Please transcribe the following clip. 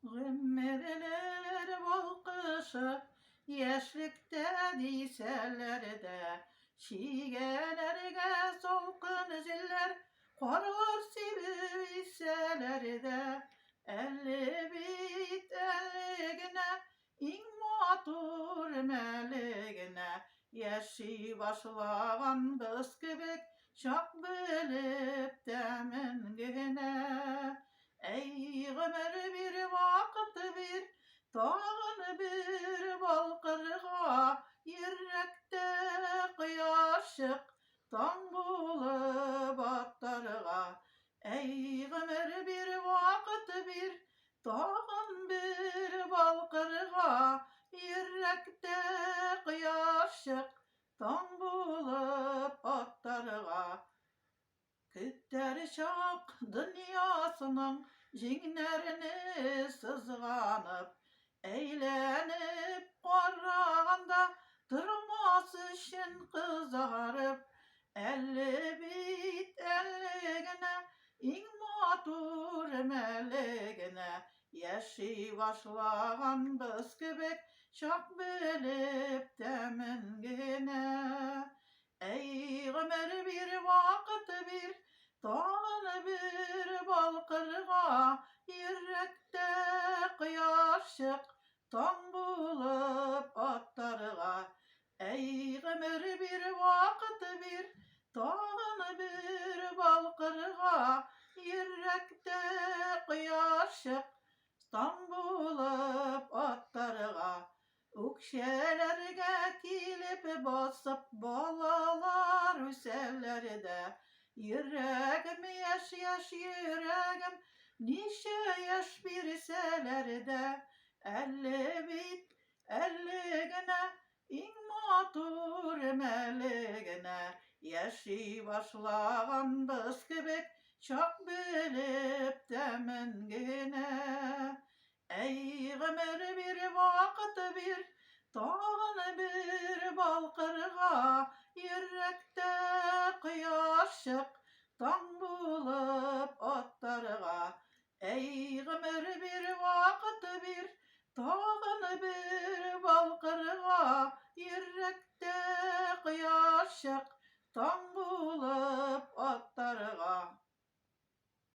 Gümmereler balkışı, yeşlikte diseler de, şigelerge solkın ziller, korur siviseler de, elli bit elligine, in matur meligine, yeşi başlagan bıskıbık, şak bilip demingine. Ey ömür bir vakit bir, tağın bir balkırga, yürekte kıyaşık, tan bulup atlarga. Ey ömür bir vakit bir, tağın bir balkırga, yürekte kıyaşık, tan bulup atlarga. Kütter şak dünyasının jinlerini sızganıp, eğlenip qarraganda durmaz için kızarıp, elli bit elligine, in matur meligine, yeşi başlagan bıskıbek, şak bilip demingine. Ey ömür bir vakit bir, tağın bir balkırga, yürekte kıyaşık, tan bulup atlarga. Ey ömür bir vakit bir, tağın bir balkırga, yürekte kıyaşık, tan bulup atlarga. Ukşelerge kilip basıp balalar üsellerde, yüreğim yaş yaş yüreğim, nişe yaş bir selerde, elli bit elligine, in matur meligine, yaşı başlagan bıskıbık, çok bilip demingine. Ey ömür bir vakit bir, tağın bir balkırga, yürekte kıyaşık, tan bulup atlarga. Ey ömür bir vakit bir, tağın bir balkırga, yürekte kıyaşık, tan